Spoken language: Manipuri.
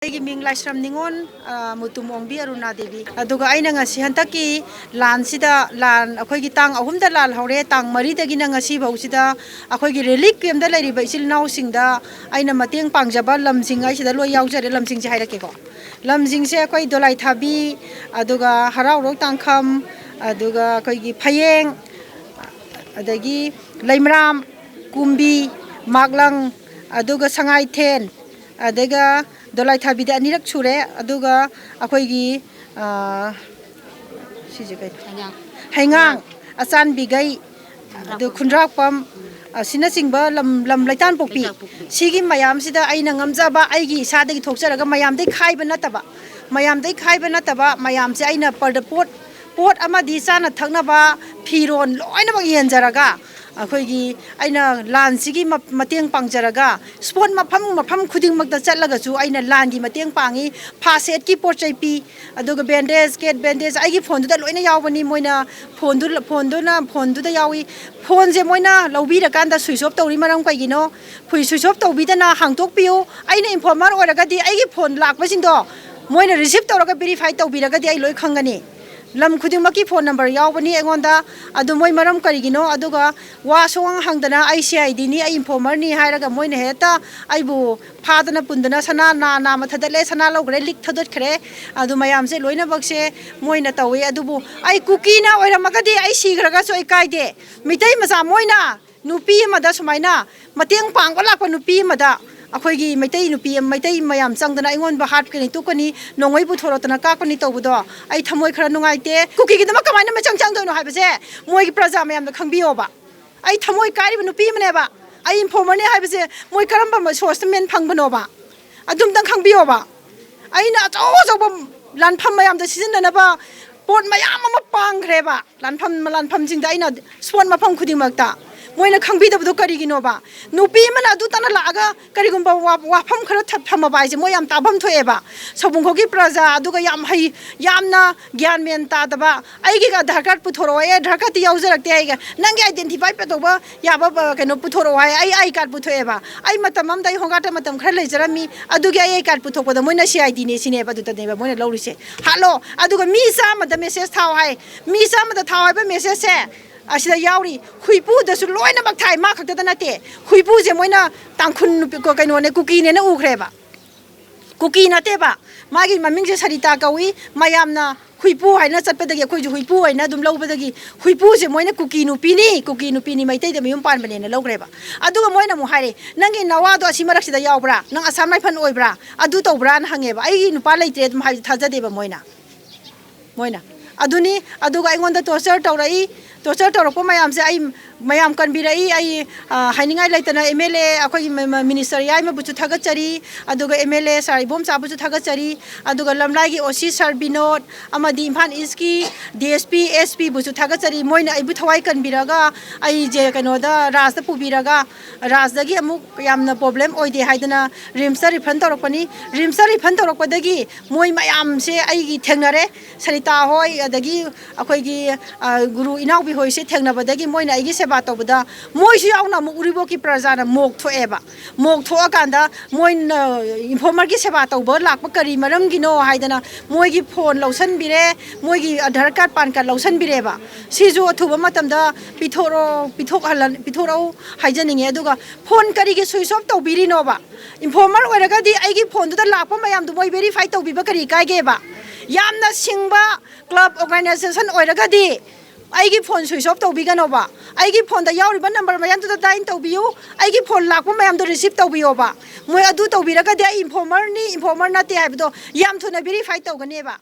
ꯃꯤꯡ ꯂꯥꯏꯁ꯭ꯔꯝ ꯅꯤꯉꯣꯟ ꯃꯨꯇꯨꯃꯣꯡꯕꯤ ꯑꯔꯨꯅꯥ ꯗꯦꯕꯤ ꯑꯗꯨꯒ ꯑꯩꯅ ꯉꯁꯤ ꯍꯟꯇꯛꯀꯤ ꯂꯥꯟꯁꯤꯗ ꯑꯩꯈꯣꯏꯒꯤ ꯇꯥꯡ 3ꯗ ꯂꯥꯟ ꯍꯧꯔꯦ ꯇꯥꯡ 4ꯗꯒꯤꯅ ꯉꯁꯤ ꯐꯥꯎꯁꯤꯗ ꯑꯩꯈꯣꯏꯒꯤ ꯔꯤꯂꯤꯐ ꯀꯦꯝꯞꯗ ꯂꯩꯔꯤꯕ ꯏꯆꯤꯜ ꯏꯅꯥꯎꯁꯤꯡꯗ ꯑꯩꯅ ꯃꯇꯦꯡ ꯄꯥꯡꯖꯕ ꯂꯝꯁꯤꯡ ꯑꯩꯁꯤꯗ ꯂꯣꯏ ꯌꯥꯎꯖꯔꯦ ꯂꯝꯁꯤꯡꯁꯦ ꯍꯥꯏꯔꯛꯀꯦꯀꯣ ꯂꯝꯁꯤꯡꯁꯦ ꯑꯩꯈꯣꯏ ꯗꯣꯂꯥꯏꯊꯥꯕꯤ ꯑꯗꯨꯒ ꯍꯔꯥꯎꯔꯣꯛ ꯇꯥꯡꯈꯝ ꯑꯗꯨꯒ ꯑꯩꯈꯣꯏꯒꯤ ꯐꯌꯦꯡ ꯑꯗꯒꯤ ꯂꯩꯃꯔꯥꯝ ꯀꯨꯝꯕꯤ ꯃꯥꯛꯂꯪ ꯑꯗꯨꯒ ꯁꯉꯥꯏꯊꯦꯟ ꯑꯗꯨꯒ ꯗꯣꯂꯥꯏꯊꯥꯕꯤꯗ ꯑꯅꯤꯔꯛ ꯁꯨꯔꯦ ꯑꯗꯨꯒ ꯑꯩꯈꯣꯏꯒꯤ ꯁꯤꯁꯦ ꯀꯩ ꯍꯩꯉꯥꯡ ꯑꯆꯥꯟꯕꯤꯒꯩ ꯑꯗꯨ ꯈꯨꯟꯗ꯭ꯔꯥꯛꯄꯝ ꯑꯁꯤꯅꯆꯤꯡꯕ ꯂꯝ ꯂꯩꯇꯥꯟꯄꯣꯛꯄꯤ ꯁꯤꯒꯤ ꯃꯌꯥꯝꯁꯤꯗ ꯑꯩꯅ ꯉꯝꯖꯕ ꯑꯩꯒꯤ ꯏꯁꯥꯗꯒꯤ ꯊꯣꯛꯆꯔꯒ ꯃꯌꯥꯝꯗꯒꯤ ꯈꯥꯏꯕ ꯅꯠꯇꯕ ꯃꯌꯥꯝꯁꯦ ꯑꯩꯅ ꯄꯣꯠ ꯑꯃꯗꯤ ꯆꯥꯅ ꯊꯛꯅꯕ ꯐꯤꯔꯣꯟ ꯂꯣꯏꯅꯃꯛ ꯌꯦꯟꯖꯔꯒ ꯑꯩꯈꯣꯏꯒꯤ ꯑꯩꯅ ꯂꯥꯟꯁꯤꯒꯤ ꯃꯇꯦꯡ ꯄꯥꯡꯖꯔꯒ ꯁ꯭ꯄꯣꯠ ꯃꯐꯝ ꯈꯨꯗꯤꯡꯃꯛꯇ ꯆꯠꯂꯒꯁꯨ ꯑꯩꯅ ꯂꯥꯟꯒꯤ ꯃꯇꯦꯡ ꯄꯥꯡꯉꯤ ꯐꯥꯁ ꯑꯦꯗꯀꯤ ꯄꯣꯠ ꯆꯩ ꯄꯤ ꯑꯗꯨꯒ ꯕꯦꯟꯗꯦꯖ ꯀꯦꯠ ꯕꯦꯟꯗꯦꯖ ꯑꯩꯒꯤ ꯐꯣꯟꯗꯨꯗ ꯂꯣꯏꯅ ꯌꯥꯎꯕꯅꯤ ꯃꯣꯏꯅ ꯐꯣꯟꯗꯨꯗ ꯌꯥꯎꯏ ꯐꯣꯟꯁꯦ ꯃꯣꯏꯅ ꯂꯧꯕꯤꯔꯀꯥꯟꯗ ꯁ꯭ꯋꯤꯆ ꯑꯣꯐ ꯇꯧꯔꯤ ꯃꯔꯝ ꯀꯩꯒꯤꯅꯣ ꯁ꯭ꯋꯤꯆ ꯑꯣꯐ ꯇꯧꯕꯤꯗꯅ ꯍꯥꯡꯇꯣꯛꯄꯤꯌꯨ ꯑꯩꯅ ꯏꯟꯐꯣꯔꯃꯔ ꯑꯣꯏꯔꯒꯗꯤ ꯑꯩꯒꯤ ꯐꯣꯟ ꯂꯥꯛꯄꯁꯤꯡꯗꯣ ꯃꯣꯏꯅ ꯔꯤꯁꯤꯞ ꯇꯧꯔꯒ ꯚꯦꯔꯤꯐꯥꯏ ꯇꯧꯕꯤꯔꯒꯗꯤ ꯑꯩ ꯂꯣꯏ ꯈꯪꯒꯅꯤ ꯂꯝ ꯈꯨꯗꯤꯡꯃꯛꯀꯤ ꯐꯣꯟ ꯅꯝꯕꯔ ꯌꯥꯎꯕꯅꯤ ꯑꯩꯉꯣꯟꯗ ꯑꯗꯨ ꯃꯣꯏ ꯃꯔꯝ ꯀꯔꯤꯒꯤꯅೋ ꯑꯗꯨꯒ ꯋꯥ ꯁꯨꯡꯍꯪ ꯍꯪꯗꯅ ꯑꯩ CIDꯅꯤ ꯑꯩ ꯏꯟꯐꯣꯔꯃꯔꯅꯤ ꯍꯥꯏꯔꯒ ꯃꯣꯏꯅ ꯍꯦꯛꯇ ꯑꯩꯕꯨ ꯐꯥꯗꯅ ꯄꯨꯟꯗꯅ ꯁꯅꯥ ꯅꯥꯝꯃ ꯊꯥꯗꯠꯂꯦ ꯁꯅꯥ ꯂꯧꯈ꯭ꯔꯦ ꯂꯤꯛ ꯊꯥꯗꯠꯈ꯭ꯔꯦ ꯑꯗꯨ ꯃꯌꯥꯝꯁꯦ ꯂꯣꯏꯅꯃꯛꯁꯦ ꯃꯣꯏꯅ ꯇꯧꯋꯤ ꯑꯗꯨꯕꯨ ꯑꯩ ꯀꯨꯀꯤꯅ ꯑꯣꯏꯔꯝꯃꯒꯗꯤ ꯑꯩ ꯁꯤꯈ꯭ꯔꯒꯁꯨ ꯑꯩ ꯀꯥꯏꯗꯦ ꯃꯩꯇꯩ ꯃꯆꯥ ꯃꯣꯏꯅ ꯅꯨꯄꯤ ꯑꯃꯗ ꯁꯨꯃꯥꯏꯅ ꯃꯇꯦꯡ ꯄꯥꯡꯕ ꯂꯥꯛꯄ ꯅꯨꯄꯤ ꯑꯃꯗ ꯑꯩꯈꯣꯏꯒꯤ ꯃꯩꯇꯩ ꯃꯌꯥꯝ ꯆꯪꯗꯅ ꯑꯩꯉꯣꯟꯗ ꯍꯥꯠꯀꯅꯤ ꯇꯨꯛꯀꯅꯤ ꯅꯣꯡꯃꯩ ꯄꯨꯊꯣꯔꯛꯇꯅ ꯀꯥꯞꯀꯅꯤ ꯇꯧꯕꯗꯣ ꯑꯩ ꯊꯃꯣꯏ ꯈꯔ ꯅꯨꯡꯉꯥꯏꯇꯦ ꯀꯨꯀꯤꯒꯤꯗꯃꯛ ꯀꯃꯥꯏꯅ ꯃꯤꯆꯪ ꯆꯪꯗꯣꯏꯅꯣ ꯍꯥꯏꯕꯁꯦ ꯃꯣꯏꯒꯤ ꯄ꯭ꯔꯖꯥ ꯃꯌꯥꯝꯗ ꯈꯪꯕꯤꯌꯣꯕ ꯑꯩ ꯊꯃꯣꯏ ꯀꯥꯏꯔꯤꯕ ꯅꯨꯄꯤ ꯑꯃꯅꯦꯕ ꯑꯩ ꯏꯟꯐꯣꯔꯃꯔꯅꯦ ꯍꯥꯏꯕꯁꯦ ꯃꯣꯏ ꯀꯔꯝꯕ ꯁꯣꯔꯁꯇ ꯃꯦꯟ ꯐꯪꯕꯅꯣꯕ ꯑꯗꯨꯝꯇꯪ ꯈꯪꯕꯤꯌꯣꯕ ꯑꯩꯅ ꯑꯆꯧꯕ ꯂꯥꯟꯐꯝ ꯃꯌꯥꯝꯗ ꯁꯤꯖꯤꯟꯅꯅꯕ ꯄꯣꯠ ꯃꯌꯥꯝ ꯑꯃ ꯄꯥꯡꯈ꯭ꯔꯦꯕ ꯂꯥꯟꯐꯝꯁꯤꯡꯗ ꯑꯩꯅ ꯁ꯭ꯄꯣꯠ ꯃꯐꯝ ꯈꯨꯗꯤꯡꯃꯛꯇ ꯃꯣꯏꯅ ꯈꯪꯕꯤꯗꯕꯗꯣ ꯀꯔꯤꯒꯤꯅꯣꯕ ꯅꯨꯄꯤ ꯑꯃꯅ ꯑꯗꯨ ꯇꯅ ꯂꯥꯛꯑꯒ ꯀꯔꯤꯒꯨꯝꯕ ꯋꯥꯐꯝ ꯈꯔ ꯊꯝꯃꯕ ꯍꯥꯏꯁꯦ ꯃꯣꯏ ꯌꯥꯝ ꯇꯥꯐꯝ ꯊꯣꯛꯑꯦꯕ ꯁꯧꯕꯨꯡꯈꯣꯛꯀꯤ ꯄ꯭ꯔꯖꯥ ꯑꯗꯨꯒ ꯌꯥꯝꯅ ꯒ꯭ꯌꯥꯟ ꯃꯦꯟ ꯇꯥꯗꯕ ꯑꯩꯒꯤ ꯑꯙꯥꯔ ꯀꯥꯔꯗ ꯄꯨꯊꯣꯔꯛꯑꯣ ꯑꯙꯥꯔ ꯀꯥꯔꯗꯇꯤ ꯌꯥꯎꯖꯔꯛꯇꯦ ꯑꯩꯒ ꯅꯪꯒꯤ ꯑꯥꯏꯗꯦꯟꯇꯤꯐꯥꯏ ꯇꯧꯕ ꯌꯥꯕ ꯀꯩꯅꯣ ꯄꯨꯊꯣꯔꯛꯑꯣ ꯍꯥꯏ ꯑꯩ ꯑꯥꯏ ꯀꯥꯔꯗ ꯄꯨꯊꯣꯛꯑꯦꯕ ꯑꯩ ꯃꯇꯝ ꯑꯃꯗ ꯑꯩ ꯍꯣꯡꯒꯥꯠꯇ ꯃꯇꯝ ꯈꯔ ꯂꯩꯖꯔꯝꯃꯤ ꯑꯗꯨꯒꯤ ꯑꯩ ꯀꯥꯔꯗ ꯄꯨꯊꯣꯛꯄꯗ ꯃꯣꯏꯅ CIDꯅꯦ ꯁꯤꯅꯦꯕ ꯑꯗꯨꯗꯅꯦꯕ ꯃꯣꯏꯅ ꯂꯧꯔꯤꯁꯦ ꯍꯥꯠꯂꯣ ꯑꯗꯨꯒ ꯃꯤ 100ꯗ ꯃꯦꯁꯦꯖ ꯊꯥꯎ ꯍꯥꯏ ꯃꯤ 100ꯗ ꯊꯥꯎ ꯍꯥꯏꯕ ꯃꯦꯁꯦꯖꯁꯦ ꯑꯁꯤꯗ ꯌꯥꯎꯔꯤ ꯍꯨꯏꯄꯨꯗꯁꯨ ꯂꯣꯏꯅꯃꯛ ꯊꯥꯏ ꯃꯥ ꯈꯛꯇꯗ ꯅꯠꯇꯦ ꯍꯨꯏꯄꯨꯁꯦ ꯃꯣꯏꯅ ꯇꯥꯡꯈꯨꯜ ꯀꯩꯅꯣꯅꯦ ꯀꯨꯀꯤꯅꯦꯅ ꯎꯈ꯭ꯔꯦꯕ ꯀꯨꯀꯤ ꯅꯠꯇꯦꯕ ꯃꯥꯒꯤ ꯃꯃꯤꯡꯁꯦ ꯁꯔꯤꯇꯥ ꯀꯧꯏ ꯃꯌꯥꯝꯅ ꯍꯨꯏꯄꯨ ꯍꯥꯏꯅ ꯆꯠꯄꯗꯒꯤ ꯑꯩꯈꯣꯏꯁꯨ ꯍꯨꯏꯄꯨ ꯍꯥꯏꯅ ꯑꯗꯨꯝ ꯂꯧꯕꯗꯒꯤ ꯍꯨꯏꯄꯨꯁꯦ ꯃꯣꯏꯅ ꯀꯨꯀꯤ ꯅꯨꯄꯤꯅꯤ ꯃꯩꯇꯩꯗ ꯃꯌꯨꯝ ꯄꯥꯟꯕꯅꯦꯅ ꯂꯧꯈ꯭ꯔꯦꯕ ꯑꯗꯨꯒ ꯃꯣꯏꯅ ꯑꯃꯨꯛ ꯍꯥꯏꯔꯦ ꯅꯪꯒꯤ ꯅꯋꯥꯗꯣ ꯑꯁꯤ ꯃꯔꯛꯁꯤꯗ ꯌꯥꯎꯕ꯭ꯔꯥ ꯅꯪ ꯑꯁꯥꯝ ꯔꯥꯏꯐꯜ ꯑꯣꯏꯕ꯭ꯔꯥ ꯑꯗꯨ ꯇꯧꯕ꯭ꯔꯥꯅ ꯍꯪꯉꯦꯕ ꯑꯩꯒꯤ ꯅꯨꯄꯥ ꯂꯩꯇ꯭ꯔꯦ ꯑꯗꯨꯝ ꯍꯥꯏꯕ ꯊꯥꯖꯗꯦꯕ ꯃꯣꯏꯅ ꯑꯗꯨꯅꯤ ꯑꯗꯨꯒ ꯑꯩꯉꯣꯟꯗ ꯇꯣꯔꯆꯔ ꯇꯧꯔꯛꯏ ꯇꯣꯔꯆꯔ ꯇꯧꯔꯛꯄ ꯃꯌꯥꯝꯁꯦ ꯑꯩ ꯃꯌꯥꯝ ꯀꯟꯕꯤꯔꯛꯏ ꯑꯩ ꯍꯥꯏꯅꯤꯡꯉꯥꯏ ꯂꯩꯇꯅ MLA ꯑꯩꯈꯣꯏꯒꯤ ꯃꯤꯅꯤꯁꯇꯔ ꯌꯥꯏꯃꯕꯨꯁꯨ ꯊꯥꯒꯠꯆꯔꯤ ꯑꯗꯨꯒ MLA ꯁꯥꯔ ꯏꯕꯣꯝꯆꯥꯕꯨꯁꯨ ꯊꯥꯒꯠꯆꯔꯤ ꯑꯗꯨꯒ ꯂꯝꯂꯥꯏꯒꯤ OC ꯁꯥꯔ ꯕꯤꯅꯣꯗ ꯑꯃꯗꯤ ꯏꯝꯐꯥꯜ ꯏꯁꯀꯤ DSP SPꯕꯨꯁꯨ ꯊꯥꯒꯠꯆꯔꯤ ꯃꯣꯏꯅ ꯑꯩꯕꯨ ꯊꯋꯥꯏ ꯀꯟꯕꯤꯔꯒ ꯑꯩꯁꯦ ꯀꯩꯅꯣꯗ ꯔꯥꯖꯗ ꯄꯨꯕꯤꯔꯒ ꯔꯥꯖꯗꯒꯤ ꯑꯃꯨꯛ ꯌꯥꯝꯅ ꯄ꯭ꯔꯣꯕ꯭ꯂꯦꯝ ꯑꯣꯏꯗꯦ ꯍꯥꯏꯗꯅ ꯔꯤꯝꯁꯇ ꯔꯤꯐꯟ ꯇꯧꯔꯛꯄꯅꯤ ꯔꯤꯝꯁꯇ ꯔꯤꯐꯟ ꯇꯧꯔꯛꯄꯗꯒꯤ ꯃꯣꯏ ꯃꯌꯥꯝꯁꯦ ꯑꯩꯒꯤ ꯊꯦꯡꯅꯔꯦ ꯁꯔꯤꯇꯥ ꯍꯣꯏ ꯑꯗꯒꯤ ꯑꯩꯈꯣꯏꯒꯤ ꯒꯨꯔꯨ ꯏꯅꯥꯎꯕꯤ ꯍꯣꯏꯁꯦ ꯊꯦꯡꯅꯕꯗꯒꯤ ꯃꯣꯏꯅ ꯑꯩꯒꯤ ꯁꯦꯕꯥ ꯇꯧꯕꯗ ꯃꯣꯏꯁꯨ ꯌꯥꯎꯅ ꯑꯃꯨꯛ ꯎꯔꯤꯄꯣꯛꯀꯤ ꯄ꯭ꯔꯖꯥꯅ ꯃꯣꯛ ꯊꯣꯛꯑꯦꯕ ꯃꯣꯛ ꯊꯣꯛꯑꯀꯥꯟꯗ ꯃꯣꯏꯅ ꯏꯟꯐꯣꯔꯃꯔꯒꯤ ꯁꯦꯕꯥ ꯇꯧꯕ ꯂꯥꯛꯄ ꯀꯔꯤ ꯃꯔꯝꯒꯤꯅꯣ ꯍꯥꯏꯗꯅ ꯃꯣꯏꯒꯤ ꯐꯣꯟ ꯂꯧꯁꯟꯕꯤꯔꯦ ꯃꯣꯏꯒꯤ ꯑꯙꯥꯔ ꯀꯥꯔꯗ ꯄꯥꯟ ꯀꯥꯔꯗ ꯂꯧꯁꯟꯕꯤꯔꯦꯕ ꯁꯤꯁꯨ ꯑꯊꯨꯕ ꯃꯇꯝꯗ ꯄꯤꯊꯣꯛꯑꯣ ꯍꯥꯏꯖꯅꯤꯡꯉꯦ ꯑꯗꯨꯒ ꯐꯣꯟ ꯀꯔꯤꯒꯤ ꯁ꯭ꯋꯤꯆ ꯑꯣꯐ ꯇꯧꯕꯤꯔꯤꯅꯣꯕ ꯏꯟꯐꯣꯔꯃꯔ ꯑꯣꯏꯔꯒꯗꯤ ꯑꯩꯒꯤ ꯐꯣꯟꯗꯨꯗ ꯂꯥꯛꯄ ꯃꯌꯥꯝꯗꯨ ꯃꯣꯏ ꯚꯦꯔꯤꯐꯥꯏ ꯇꯧꯕꯤꯕ ꯀꯔꯤ ꯀꯥꯏꯒꯦꯕ ꯌꯥꯝꯅ ꯁꯤꯡꯕ ꯀ꯭ꯂꯕ ꯑꯣꯔꯒꯅꯥꯏꯖꯦꯁꯟ ꯑꯣꯏꯔꯒꯗꯤ ꯑꯩꯒꯤ ꯐꯣꯟ ꯁ꯭ꯋꯤꯆ ꯑꯣꯐ ꯇꯧꯕꯤꯒꯅꯣꯕ ꯑꯩꯒꯤ ꯐꯣꯟꯗ ꯌꯥꯎꯔꯤꯕ ꯅꯝꯕꯔ ꯃꯌꯥꯝꯗꯨꯗ ꯗꯥꯏꯜ ꯇꯧꯕꯤꯌꯨ ꯑꯩꯒꯤ ꯐꯣꯟ ꯂꯥꯛꯄ ꯃꯌꯥꯝꯗꯣ ꯔꯤꯁꯤꯞ ꯇꯧꯕꯤꯌꯣꯕ ꯃꯣꯏ ꯑꯗꯨ ꯇꯧꯕꯤꯔꯒꯗꯤ ꯑꯩ ꯏꯟꯐꯣꯔꯃꯔ ꯅꯠꯇꯦ ꯍꯥꯏꯕꯗꯣ ꯌꯥꯝ ꯊꯨꯅ ꯚꯦꯔꯤꯐꯥꯏ ꯇꯧꯒꯅꯦꯕ